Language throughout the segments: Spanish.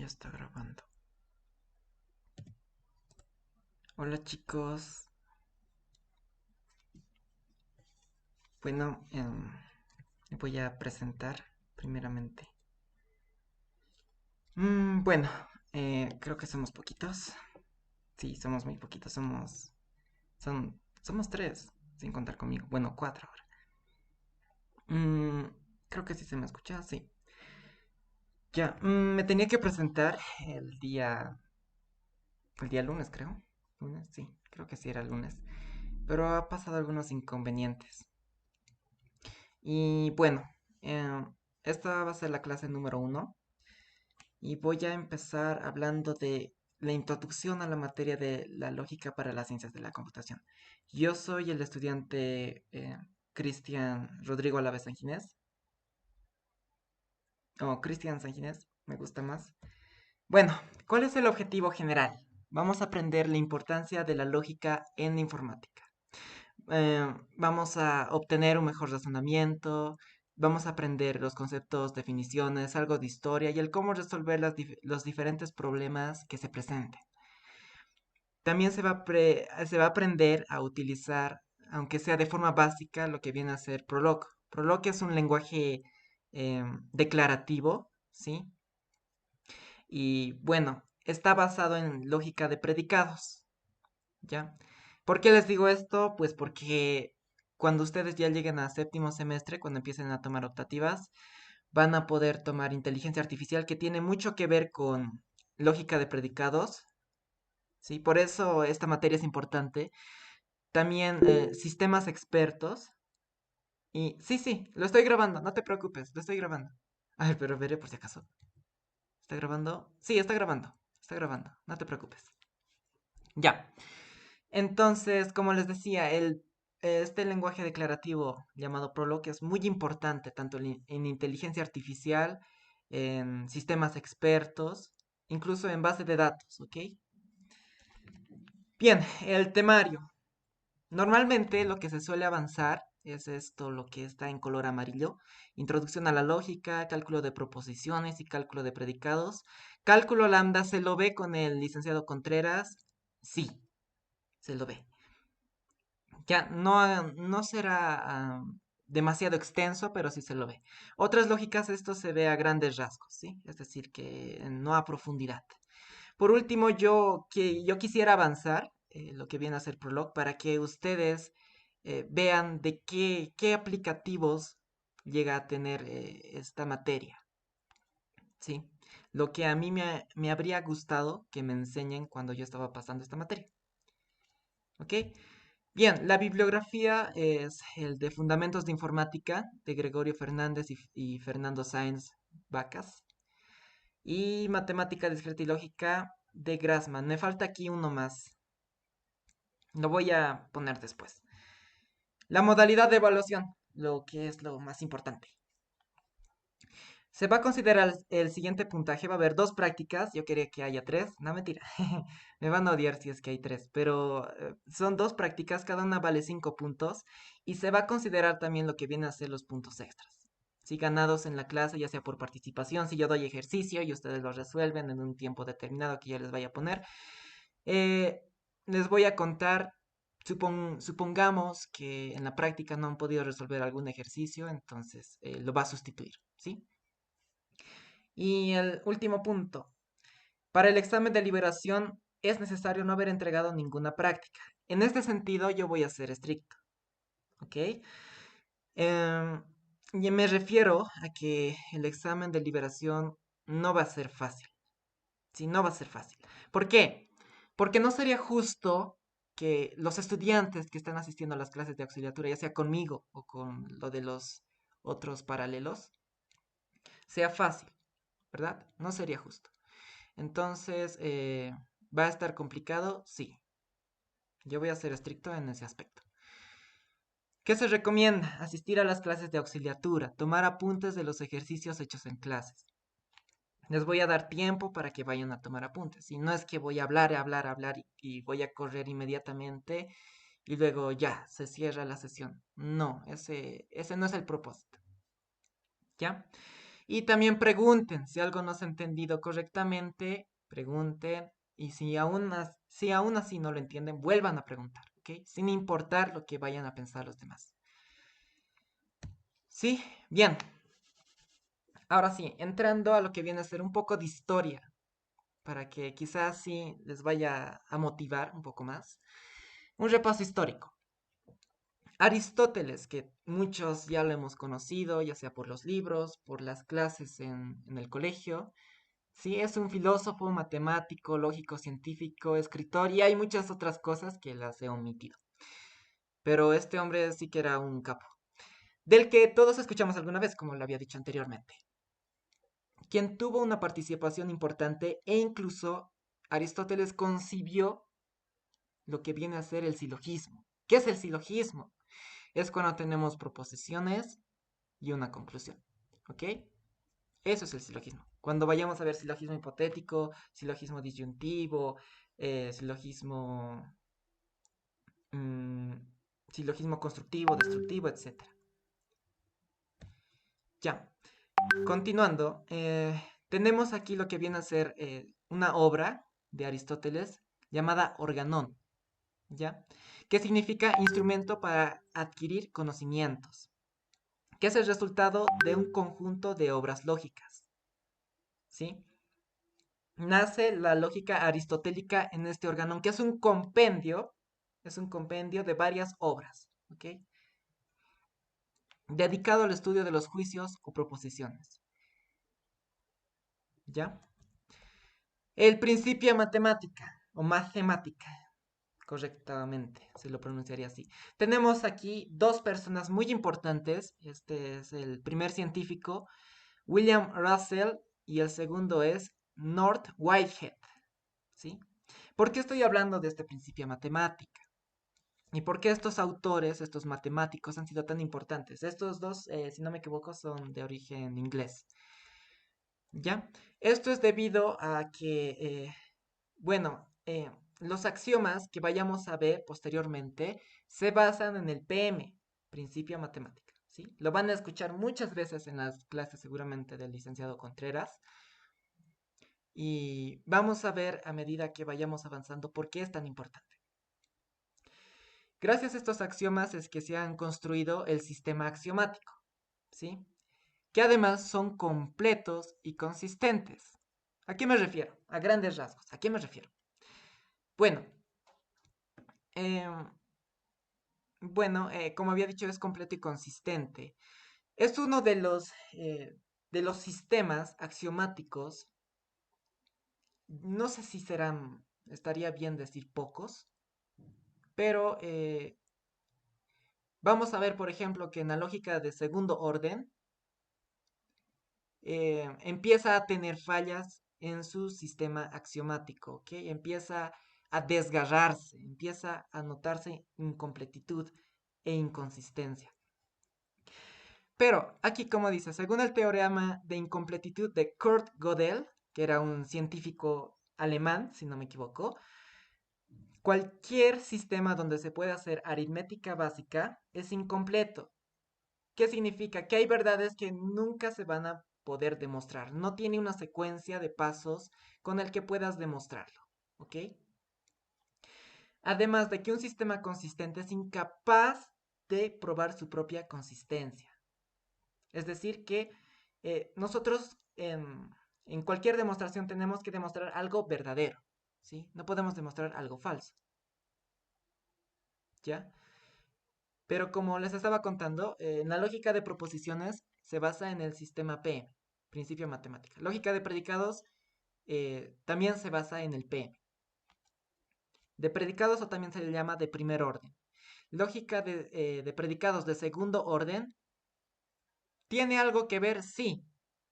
Ya está grabando. Hola chicos. Bueno, me voy a presentar primeramente. Bueno, creo que somos poquitos. Sí, somos muy poquitos. Somos tres, sin contar conmigo. Bueno, cuatro ahora. Mm, Creo que sí se me escucha, sí. Ya, me tenía que presentar el día lunes, creo. Lunes, sí, creo que sí era lunes. Pero ha pasado algunos inconvenientes. Y bueno, eh, esta va a ser la clase número uno. Y voy a empezar hablando de la introducción a la materia de la lógica para las ciencias de la computación. Yo soy el estudiante Cristian Rodrigo Alaves Sanginés, o Cristian Sanginés, me gusta más. Bueno, ¿cuál es el objetivo general? Vamos a aprender la importancia de la lógica en la informática. Vamos a obtener un mejor razonamiento, vamos a aprender los conceptos, definiciones, algo de historia y el cómo resolver los diferentes problemas que se presenten. También se va a aprender a utilizar, aunque sea de forma básica, lo que viene a ser Prolog. Prolog es un lenguaje declarativo, ¿sí? Y bueno, está basado en lógica de predicados, ¿ya? ¿Por qué les digo esto? Pues porque cuando ustedes ya lleguen a séptimo semestre, cuando empiecen a tomar optativas, van a poder tomar inteligencia artificial que tiene mucho que ver con lógica de predicados, ¿sí? Por eso esta materia es importante. También sistemas expertos. Y sí, sí, lo estoy grabando, no te preocupes, lo estoy grabando. A ver, pero veré por si acaso. ¿Está grabando? Sí, está grabando, no te preocupes. Ya. Entonces, como les decía, este lenguaje declarativo llamado Prolog es muy importante tanto en inteligencia artificial, en sistemas expertos, incluso en base de datos, ¿ok? Bien, el temario. Normalmente lo que se suele avanzar es esto, lo que está en color amarillo. Introducción a la lógica, cálculo de proposiciones y cálculo de predicados. Cálculo lambda se lo ve con el licenciado Contreras. Sí, se lo ve. Ya no, no será demasiado extenso, pero sí se lo ve. Otras lógicas esto se ve a grandes rasgos, ¿sí? Es decir, que no a profundidad. Por último, yo quisiera avanzar lo que viene a ser Prolog para que ustedes vean de qué aplicativos llega a tener esta materia, ¿sí? Lo que a mí me habría gustado que me enseñen cuando yo estaba pasando esta materia, ¿ok? Bien, la bibliografía es el de Fundamentos de Informática de Gregorio Fernández y Fernando Sáenz Vacas. Y Matemática Discreta y Lógica de Grassmann. Me falta aquí uno más. Lo voy a poner después. La modalidad de evaluación, lo que es lo más importante. Se va a considerar el siguiente puntaje. Va a haber dos prácticas. Yo quería que haya tres. No, mentira. Me van a odiar si es que hay tres. Pero son dos prácticas. Cada una vale 5 puntos. Y se va a considerar también lo que viene a ser los puntos extras. Si ganados en la clase, ya sea por participación, si yo doy ejercicio y ustedes lo resuelven en un tiempo determinado que yo les vaya a poner. Eh, Les voy a contar. Supongamos que en la práctica no han podido resolver algún ejercicio, entonces lo va a sustituir, ¿sí? Y el último punto. Para el examen de liberación es necesario no haber entregado ninguna práctica. En este sentido, yo voy a ser estricto, ¿ok? Y me refiero a que el examen de liberación no va a ser fácil. Sí, no va a ser fácil. ¿Por qué? Porque no sería justo que los estudiantes que están asistiendo a las clases de auxiliatura, ya sea conmigo o con lo de los otros paralelos, sea fácil, ¿verdad? No sería justo. Entonces, ¿va a estar complicado? Sí. Yo voy a ser estricto en ese aspecto. ¿Qué se recomienda? Asistir a las clases de auxiliatura, tomar apuntes de los ejercicios hechos en clases. Les voy a dar tiempo para que vayan a tomar apuntes. Y no es que voy a hablar, hablar, hablar y voy a correr inmediatamente y luego ya, se cierra la sesión. No, ese no es el propósito. ¿Ya? Y también pregunten si algo no se ha entendido correctamente, pregunten. Y si aún así no lo entienden, vuelvan a preguntar, ¿ok? Sin importar lo que vayan a pensar los demás. Sí, bien. Ahora sí, entrando a lo que viene a ser un poco de historia, para que quizás sí les vaya a motivar un poco más. Un repaso histórico. Aristóteles, que muchos ya lo hemos conocido, ya sea por los libros, por las clases en el colegio. Sí, es un filósofo, matemático, lógico, científico, escritor y hay muchas otras cosas que las he omitido. Pero este hombre sí que era un capo, del que todos escuchamos alguna vez, como lo había dicho anteriormente, quien tuvo una participación importante e incluso Aristóteles concibió lo que viene a ser el silogismo. ¿Qué es el silogismo? Es cuando tenemos proposiciones y una conclusión. ¿Ok? Eso es el silogismo. Cuando vayamos a ver silogismo hipotético, silogismo disyuntivo, silogismo, mm, silogismo constructivo, destructivo, etcétera. Ya, continuando, tenemos aquí lo que viene a ser una obra de Aristóteles llamada Organón, ¿ya? Que significa instrumento para adquirir conocimientos, que es el resultado de un conjunto de obras lógicas, ¿sí? Nace la lógica aristotélica en este órgano, que es un compendio de varias obras, ¿ok? Dedicado al estudio de los juicios o proposiciones, ¿ya? El principio matemática, o matemática, correctamente, se lo pronunciaría así. Tenemos aquí dos personas muy importantes, este es el primer científico, William Russell, y el segundo es North Whitehead, ¿sí? ¿Por qué estoy hablando de este principio matemática? ¿Y por qué estos autores, estos matemáticos han sido tan importantes? Estos dos, si no me equivoco, son de origen inglés. ¿Ya? Esto es debido a que, bueno, los axiomas que vayamos a ver posteriormente se basan en el PM, principio matemática, ¿sí? Lo van a escuchar muchas veces en las clases seguramente del licenciado Contreras. Y vamos a ver a medida que vayamos avanzando por qué es tan importante. Gracias a estos axiomas es que se han construido el sistema axiomático, ¿sí? Que además son completos y consistentes. ¿A qué me refiero? A grandes rasgos. ¿A qué me refiero? Bueno, em, como había dicho, es completo y consistente. Es uno de los sistemas axiomáticos, no sé si serán, estaría bien decir pocos, pero vamos a ver, por ejemplo, que en la lógica de segundo orden, empieza a tener fallas en su sistema axiomático, ¿ok? Empieza a desgarrarse, empieza a notarse incompletitud e inconsistencia. Pero aquí, como dice, según el teorema de incompletitud de Kurt Gödel, que era un científico alemán, si no me equivoco, cualquier sistema donde se pueda hacer aritmética básica es incompleto. ¿Qué significa? Que hay verdades que nunca se van a poder demostrar. No tiene una secuencia de pasos con el que puedas demostrarlo. ¿Ok? Además de que un sistema consistente es incapaz de probar su propia consistencia. Es decir, que nosotros en cualquier demostración tenemos que demostrar algo verdadero. ¿Sí? No podemos demostrar algo falso. ¿Ya? Pero como les estaba contando, en la lógica de proposiciones se basa en el sistema PM, principio matemática. Lógica de predicados también se basa en el PM. De predicados o también se le llama de primer orden. Lógica de predicados de segundo orden tiene algo que ver, sí,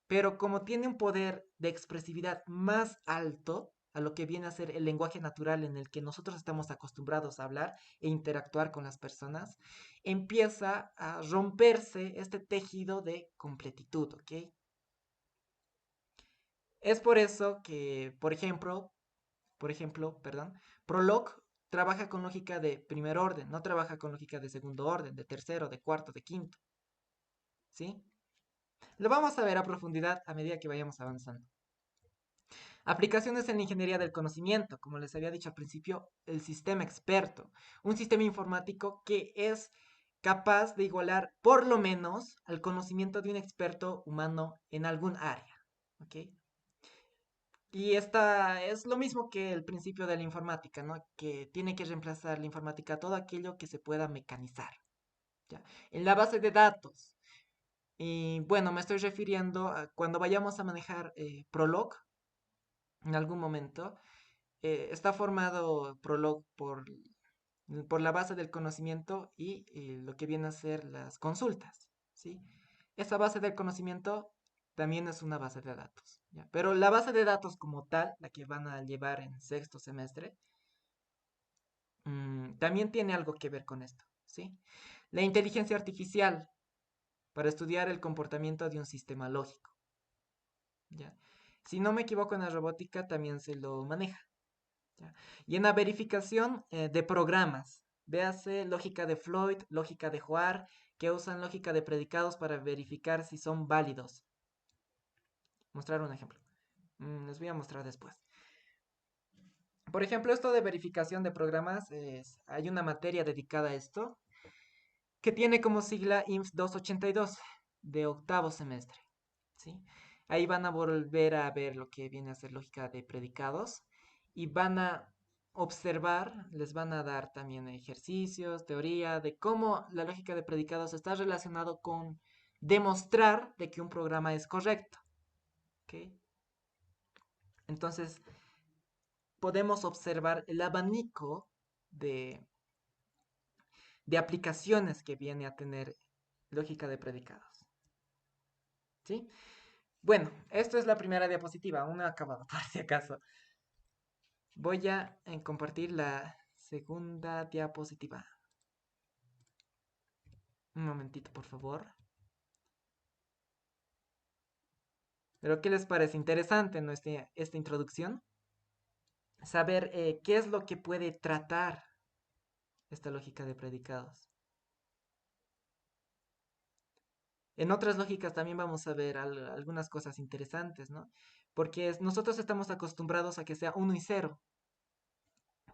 pero como tiene un poder de expresividad más alto a lo que viene a ser el lenguaje natural en el que nosotros estamos acostumbrados a hablar e interactuar con las personas, empieza a romperse este tejido de completitud, ¿ok? Es por eso que, perdón, Prolog trabaja con lógica de primer orden, no trabaja con lógica de segundo orden, de tercero, de cuarto, de quinto, ¿sí? Lo vamos a ver a profundidad a medida que vayamos avanzando. Aplicaciones en la ingeniería del conocimiento, como les había dicho al principio, el sistema experto, un sistema informático que es capaz de igualar por lo menos al conocimiento de un experto humano en algún área. ¿Ok? Y esta es lo mismo que el principio de la informática, ¿no? Que tiene que reemplazar la informática todo aquello que se pueda mecanizar. ¿Ya? En la base de datos. Y bueno, me estoy refiriendo a cuando vayamos a manejar Prolog en algún momento. Está formado Prolog por la base del conocimiento y lo que viene a ser las consultas, ¿sí? Esa base del conocimiento también es una base de datos, ¿ya? Pero la base de datos como tal, la que van a llevar en sexto semestre, también tiene algo que ver con esto, ¿sí? La inteligencia artificial para estudiar el comportamiento de un sistema lógico, ¿ya? Si no me equivoco, en la robótica también se lo maneja. ¿Ya? Y en la verificación de programas, véase lógica de Floyd, lógica de Hoare, que usan lógica de predicados para verificar si son válidos. Mostrar un ejemplo. Les voy a mostrar después. Por ejemplo, esto de verificación de programas, hay una materia dedicada a esto que tiene como sigla INF 282 de octavo semestre. ¿Sí? Ahí van a volver a ver lo que viene a ser lógica de predicados y van a observar, les van a dar también ejercicios, teoría de cómo la lógica de predicados está relacionado con demostrar de que un programa es correcto. ¿Ok? Entonces, podemos observar el abanico de, de aplicaciones que viene a tener lógica de predicados. ¿Sí? Bueno, esto es la primera diapositiva, aún no he acabado, por si acaso. Voy a compartir la segunda diapositiva. Un momentito, por favor. Pero, ¿qué les parece? Interesante, ¿no? Esta introducción. Saber qué es lo que puede tratar esta lógica de predicados. En otras lógicas también vamos a ver algunas cosas interesantes, ¿no? Porque nosotros estamos acostumbrados a que sea uno y cero.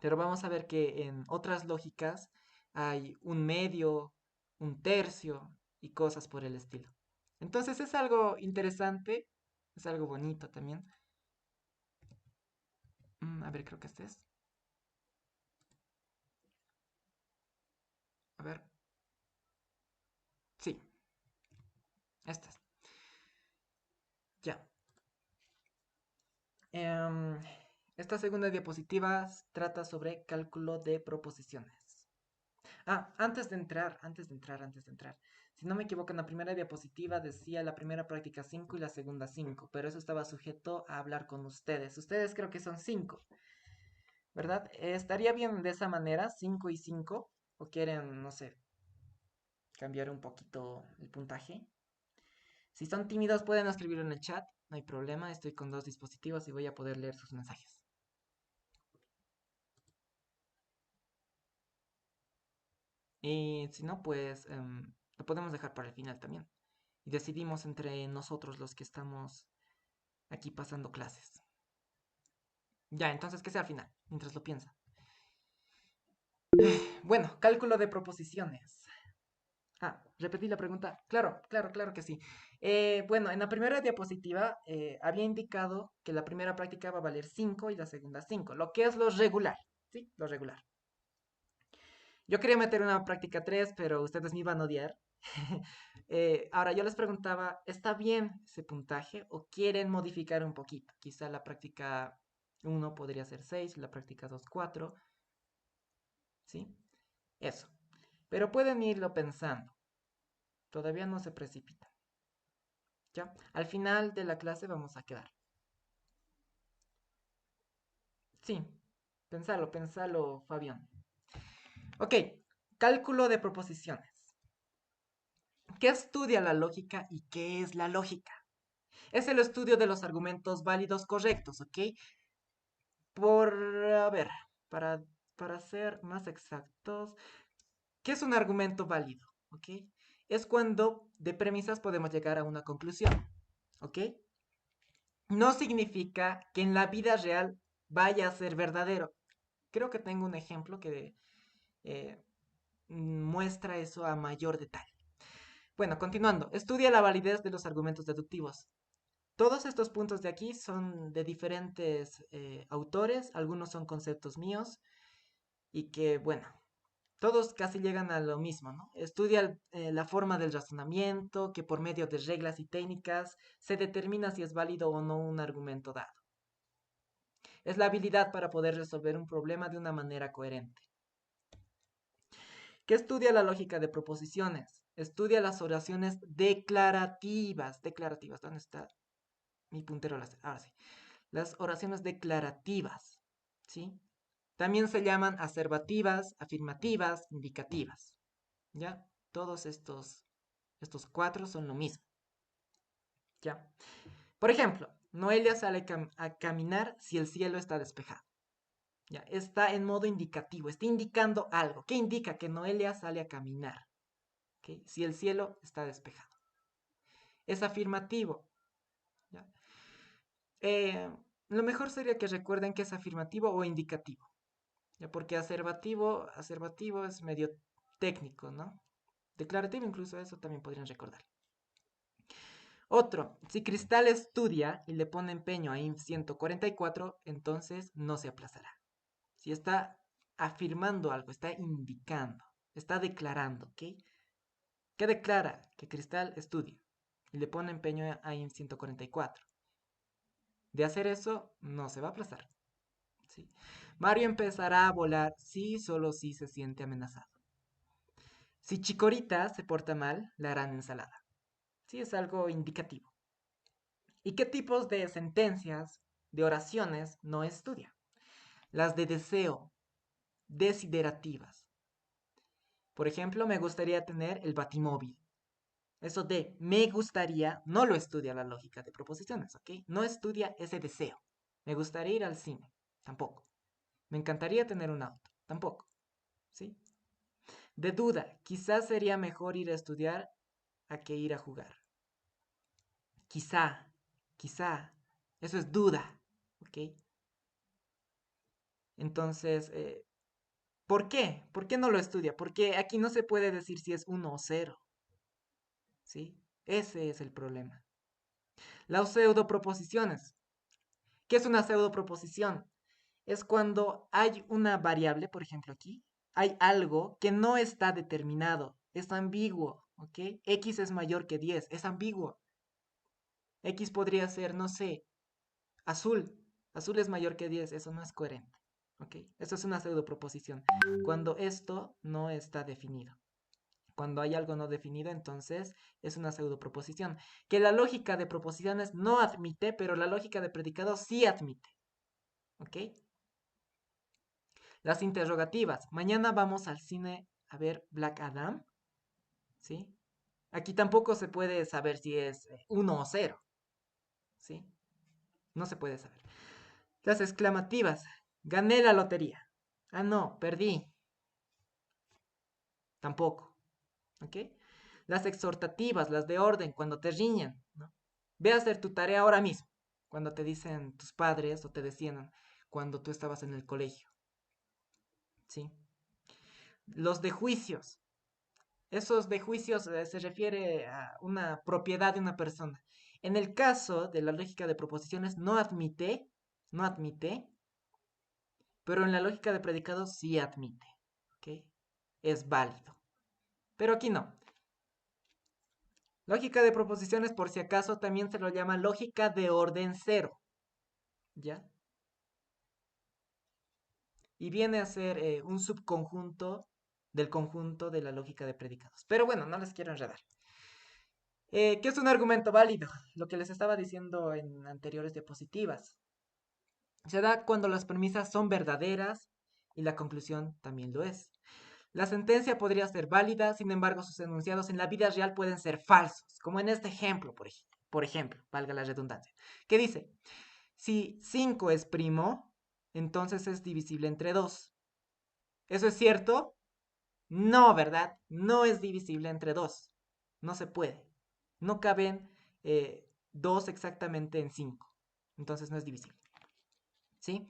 Pero vamos a ver que en otras lógicas hay un medio, un tercio y cosas por el estilo. Entonces es algo interesante, es algo bonito también. A ver, creo que este es. A ver, sí, este es. Ya. Em, esta segunda diapositiva trata sobre cálculo de proposiciones. Antes de entrar. Si no me equivoco, en la primera diapositiva decía la primera práctica 5 y la segunda 5, pero eso estaba sujeto a hablar con ustedes. Ustedes creo que son 5, ¿verdad? ¿Estaría bien de esa manera, 5 y 5? ¿O quieren, no sé, cambiar un poquito el puntaje? Si son tímidos, pueden escribirlo en el chat, no hay problema. Estoy con dos dispositivos y voy a poder leer sus mensajes. Y si no, pues lo podemos dejar para el final también. Y decidimos entre nosotros los que estamos aquí pasando clases. Ya, entonces que sea al final, mientras lo piensa. Bueno, cálculo de proposiciones. Repetí la pregunta. Claro, claro, claro que sí. Bueno, en la primera diapositiva había indicado que la primera práctica va a valer 5 y la segunda 5, lo que es lo regular, ¿sí? Lo regular. Yo quería meter una práctica 3, pero ustedes me iban a odiar. Ahora, yo les preguntaba, ¿está bien ese puntaje o quieren modificar un poquito? Quizá la práctica 1 podría ser 6, la práctica 2, 4, ¿sí? Eso. Pero pueden irlo pensando. Todavía no se precipita. ¿Ya? Al final de la clase vamos a quedar. Sí, pensalo, pensalo, Fabián. Ok, cálculo de proposiciones. ¿Qué estudia la lógica y qué es la lógica? Es el estudio de los argumentos válidos correctos, ¿ok? A ver, para, para ser más exactos, ¿qué es un argumento válido? ¿Ok? es cuando de premisas podemos llegar a una conclusión, ¿ok? No significa que en la vida real vaya a ser verdadero. Creo que tengo un ejemplo que eh, muestra eso a mayor detalle. Bueno, continuando. Estudia la validez de los argumentos deductivos. Todos estos puntos de aquí son de diferentes autores, algunos son conceptos míos y que, bueno, todos casi llegan a lo mismo, ¿no? Estudia la forma del razonamiento, que por medio de reglas y técnicas se determina si es válido o no un argumento dado. Es la habilidad para poder resolver un problema de una manera coherente. ¿Qué estudia la lógica de proposiciones? Estudia las oraciones declarativas. Declarativas, ¿dónde está mi puntero? Ahora sí. Las oraciones declarativas, ¿sí? También se llaman aservativas, afirmativas, indicativas, ¿ya? Todos estos cuatro son lo mismo, ¿ya? Por ejemplo, Noelia sale a caminar si el cielo está despejado. Ya, está en modo indicativo, está indicando algo. ¿Qué indica? Que Noelia sale a caminar, ¿ok? Si el cielo está despejado. Es afirmativo, ¿ya? Lo mejor sería que recuerden que es afirmativo o indicativo, ¿ya? Porque aservativo es medio técnico, ¿no? Declarativo incluso, eso también podrían recordar. Otro, si Cristal estudia y le pone empeño a INF 144, entonces no se aplazará. Si está afirmando algo, está indicando, está declarando, ¿ok? ¿Qué declara? Que Cristal estudia y le pone empeño a INF 144. De hacer eso, no se va a aplazar, ¿sí? Mario empezará a volar si solo si se siente amenazado. Si Chicorita se porta mal, le harán ensalada. Sí, es algo indicativo. ¿Y qué tipos de sentencias, de oraciones no estudia? Las de deseo, desiderativas. Por ejemplo, me gustaría tener el batimóvil. Eso de me gustaría no lo estudia la lógica de proposiciones, ¿ok? No estudia ese deseo. Me gustaría ir al cine, tampoco. Me encantaría tener un auto, tampoco, ¿sí? De duda, quizás sería mejor ir a estudiar a que ir a jugar. Quizá, quizá, eso es duda, ¿ok? Entonces, ¿por qué? ¿Por qué no lo estudia? Porque aquí no se puede decir si es 1 o 0, ¿sí? Ese es el problema. Las pseudoproposiciones. ¿Qué es una pseudoproposición? Es cuando hay una variable, por ejemplo aquí, hay algo que no está determinado, es ambiguo, ¿ok? X es mayor que 10, es ambiguo. X podría ser, no sé, azul. Azul es mayor que 10, eso no es coherente, ¿ok? Eso es una pseudoproposición. Cuando esto no está definido. Cuando hay algo no definido, entonces es una pseudoproposición. Que la lógica de proposiciones no admite, pero la lógica de predicados sí admite. ¿Ok? Las interrogativas. Mañana vamos al cine a ver Black Adam. ¿Sí? Aquí tampoco se puede saber si es 1 o 0. ¿Sí? No se puede saber. Las exclamativas. Gané la lotería. Ah, no, perdí. Tampoco. ¿Ok? Las exhortativas, las de orden, cuando te riñen, ¿no? Ve a hacer tu tarea ahora mismo. Cuando te dicen tus padres o te decían cuando tú estabas en el colegio. ¿Sí? Los de juicios. Esos de juicios se refiere a una propiedad de una persona. En el caso de la lógica de proposiciones no admite, pero en la lógica de predicados sí admite. ¿Ok? Es válido. Pero aquí no. Lógica de proposiciones, por si acaso, también se lo llama lógica de orden cero. ¿Ya? Y viene a ser un subconjunto del conjunto de la lógica de predicados. Pero bueno, no les quiero enredar. ¿Qué es un argumento válido? Lo que les estaba diciendo en anteriores diapositivas. Se da cuando las premisas son verdaderas y la conclusión también lo es. La sentencia podría ser válida, sin embargo, sus enunciados en la vida real pueden ser falsos, como en este ejemplo, por ejemplo, valga la redundancia, que dice, si 5 es primo, entonces es divisible entre 2. ¿Eso es cierto? No, ¿verdad? No es divisible entre 2. No se puede. No caben 2 exactamente en 5. Entonces no es divisible. ¿Sí?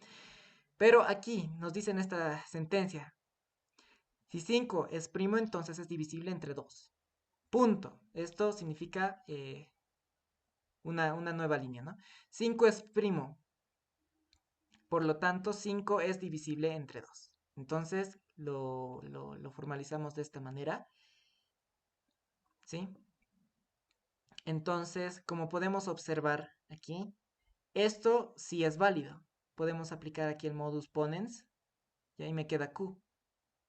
Pero aquí nos dice en esta sentencia, si 5 es primo, entonces es divisible entre 2. Punto. Esto significa una nueva línea, ¿no? 5 es primo. Por lo tanto, 5 es divisible entre 2. Entonces, lo formalizamos de esta manera. ¿Sí? Entonces, como podemos observar aquí, esto sí es válido. Podemos aplicar aquí el modus ponens y ahí me queda Q.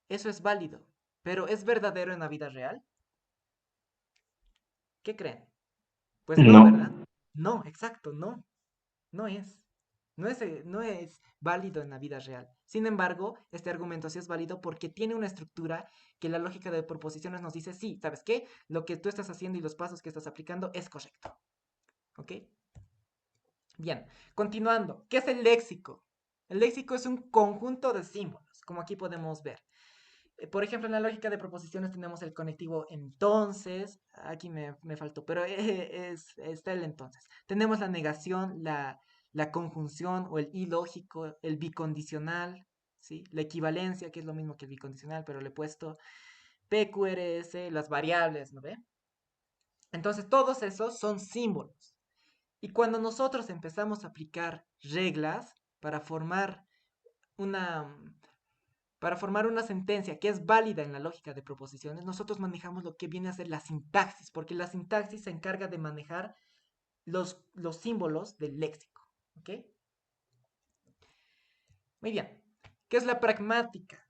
Eso es válido. Pero ¿es verdadero en la vida real? ¿Qué creen? Pues no, ¿verdad? No, No, exacto, no. No es. No es válido en la vida real. Sin embargo, este argumento sí es válido porque tiene una estructura que la lógica de proposiciones nos dice, sí, ¿sabes qué? Lo que tú estás haciendo y los pasos que estás aplicando es correcto. ¿Ok? Bien, continuando. ¿Qué es el léxico? El léxico es un conjunto de símbolos, como aquí podemos ver. Por ejemplo, en la lógica de proposiciones tenemos el conectivo entonces, aquí me faltó, pero está el entonces. Tenemos la negación, la conjunción o el ilógico, el bicondicional, ¿sí? La equivalencia, que es lo mismo que el bicondicional, pero le he puesto PQRS, las variables, ¿no ve? Entonces, todos esos son símbolos. Y cuando nosotros empezamos a aplicar reglas para formar una, para formar una sentencia que es válida en la lógica de proposiciones, nosotros manejamos lo que viene a ser la sintaxis, porque la sintaxis se encarga de manejar los símbolos del léxico. ¿Ok? Muy bien. ¿Qué es la pragmática?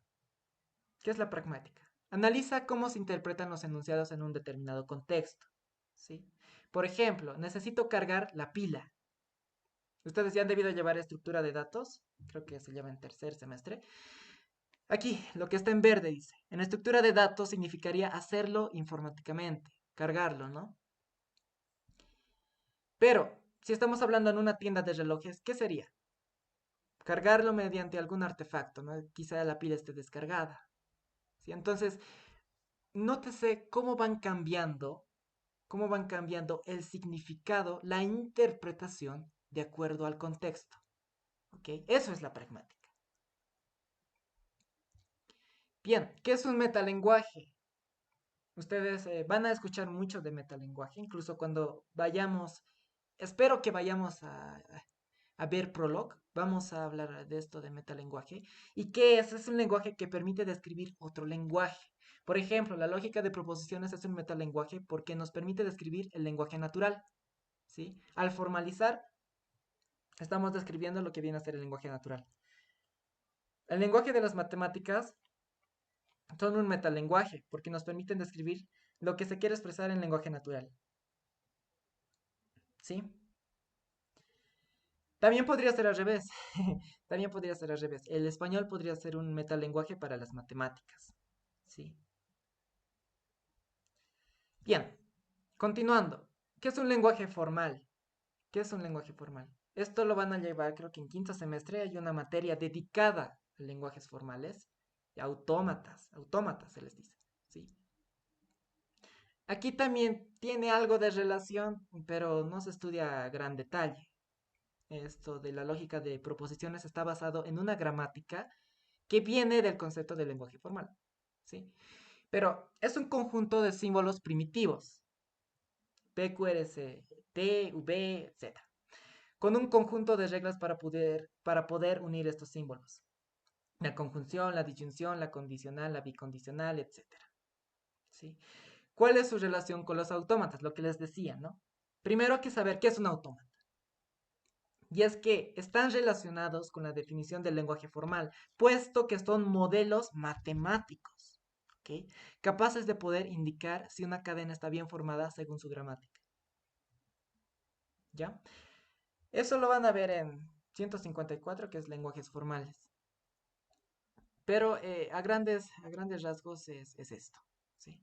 ¿Qué es la pragmática? Analiza cómo se interpretan los enunciados en un determinado contexto. ¿Sí? Por ejemplo, necesito cargar la pila. Ustedes ya han debido llevar estructura de datos, creo que se lleva en tercer semestre. Aquí, lo que está en verde dice, en estructura de datos significaría hacerlo informáticamente, cargarlo, ¿no? Pero, si estamos hablando en una tienda de relojes, ¿qué sería? Cargarlo mediante algún artefacto, ¿no? Quizá la pila esté descargada. ¿Sí? Entonces, nótese cómo van cambiando el significado, la interpretación de acuerdo al contexto. ¿Ok? Eso es la pragmática. Bien, ¿qué es un metalenguaje? Ustedes van a escuchar mucho de metalenguaje, incluso cuando vayamos, espero que vayamos a ver Prolog, vamos a hablar de esto de metalenguaje. ¿Y qué es? Es un lenguaje que permite describir otro lenguaje. Por ejemplo, la lógica de proposiciones es un metalenguaje porque nos permite describir el lenguaje natural, ¿sí? Al formalizar, estamos describiendo lo que viene a ser el lenguaje natural. El lenguaje de las matemáticas son un metalenguaje porque nos permiten describir lo que se quiere expresar en lenguaje natural, ¿sí? También podría ser al revés. También podría ser al revés. El español podría ser un metalenguaje para las matemáticas. Sí. Bien. Continuando. ¿Qué es un lenguaje formal? ¿Qué es un lenguaje formal? Esto lo van a llevar, creo que en quinto semestre hay una materia dedicada a lenguajes formales. Autómatas. Autómatas se les dice. Sí. Aquí también tiene algo de relación, pero no se estudia a gran detalle. Esto de la lógica de proposiciones está basado en una gramática que viene del concepto del lenguaje formal, ¿sí? Pero es un conjunto de símbolos primitivos, P, Q, R, S, T, V, Z, con un conjunto de reglas para poder unir estos símbolos. La conjunción, la disyunción, la condicional, la bicondicional, etcétera, ¿sí? ¿Cuál es su relación con los autómatas? Lo que les decía, ¿no? Primero hay que saber qué es un autómata. Y es que están relacionados con la definición del lenguaje formal, puesto que son modelos matemáticos, ¿ok? Capaces de poder indicar si una cadena está bien formada según su gramática, ¿ya? Eso lo van a ver en 154, que es lenguajes formales. Pero a grandes rasgos es esto, ¿sí?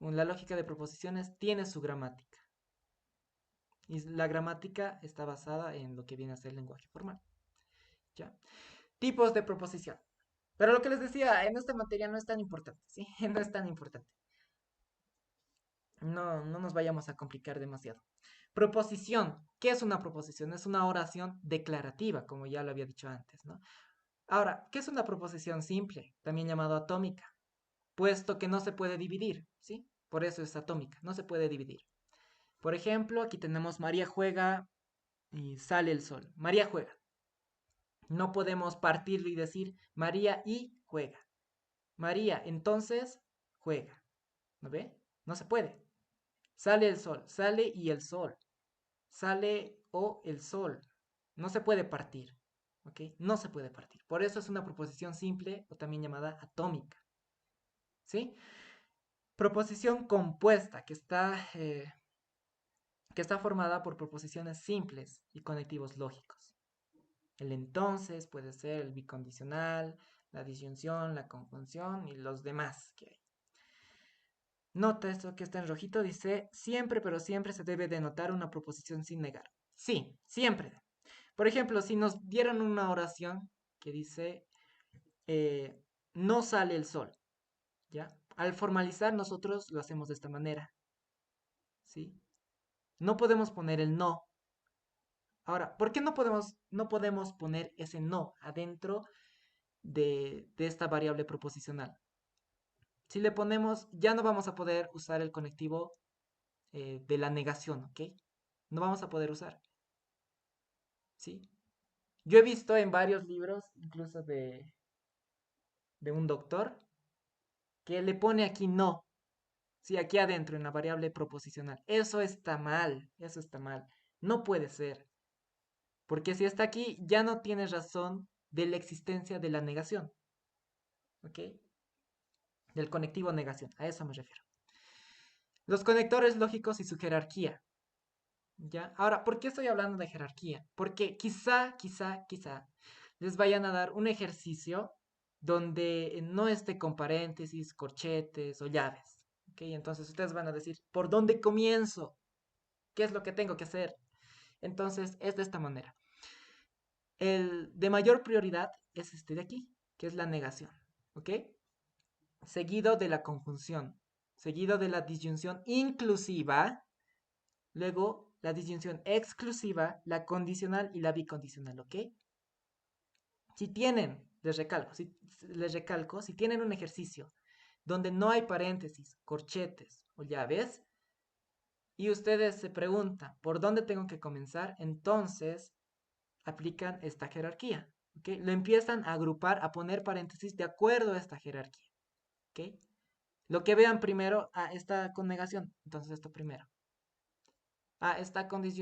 La lógica de proposiciones tiene su gramática. Y la gramática está basada en lo que viene a ser el lenguaje formal, ¿ya? Tipos de proposición. Pero lo que les decía, en esta materia no es tan importante, ¿sí? No es tan importante. No nos vayamos a complicar demasiado. Proposición. ¿Qué es una proposición? Es una oración declarativa, como ya lo había dicho antes, ¿no? Ahora, ¿qué es una proposición simple? También llamado atómica, puesto que no se puede dividir, ¿sí? Por eso es atómica, no se puede dividir. Por ejemplo, aquí tenemos María juega y sale el sol. María juega. No podemos partirlo y decir María y juega. María entonces juega. ¿No ve? No se puede. Sale el sol, sale y el sol. Sale o el sol. No se puede partir. ¿Ok? No se puede partir. Por eso es una proposición simple o también llamada atómica. ¿Sí? Proposición compuesta, que está formada por proposiciones simples y conectivos lógicos. El entonces puede ser el bicondicional, la disyunción, la conjunción y los demás que hay. Nota esto que está en rojito, dice, siempre, pero siempre se debe denotar una proposición sin negar. Sí, siempre. Por ejemplo, si nos dieran una oración que dice, eh, no sale el sol, ¿ya? Al formalizar nosotros lo hacemos de esta manera, ¿sí? No podemos poner el no. Ahora, ¿por qué no podemos poner ese no adentro de esta variable proposicional? Si le ponemos, ya no vamos a poder usar el conectivo de la negación, ¿ok? No vamos a poder usar, ¿sí? Yo he visto en varios libros, incluso de un doctor, que le pone aquí no, sí, aquí adentro en la variable proposicional. Eso está mal, eso está mal. No puede ser, porque si está aquí, ya no tienes razón de la existencia de la negación, ¿ok? Del conectivo negación, a eso me refiero. Los conectores lógicos y su jerarquía. ¿Ya? Ahora, ¿por qué estoy hablando de jerarquía? Porque quizá les vayan a dar un ejercicio donde no esté con paréntesis, corchetes o llaves. ¿Ok? Entonces ustedes van a decir, ¿por dónde comienzo? ¿Qué es lo que tengo que hacer? Entonces es de esta manera. El de mayor prioridad es este de aquí, que es la negación. ¿Ok? Seguido de la conjunción, seguido de la disyunción inclusiva. Luego, la disyunción exclusiva, la condicional y la bicondicional, ¿ok? Si tienen, les recalco, si tienen un ejercicio donde no hay paréntesis, corchetes o llaves, y ustedes se preguntan por dónde tengo que comenzar, entonces aplican esta jerarquía, ¿ok? Lo empiezan a agrupar, a poner paréntesis de acuerdo a esta jerarquía, ¿ok? Lo que vean primero, está con negación, entonces esto primero. Está condicional.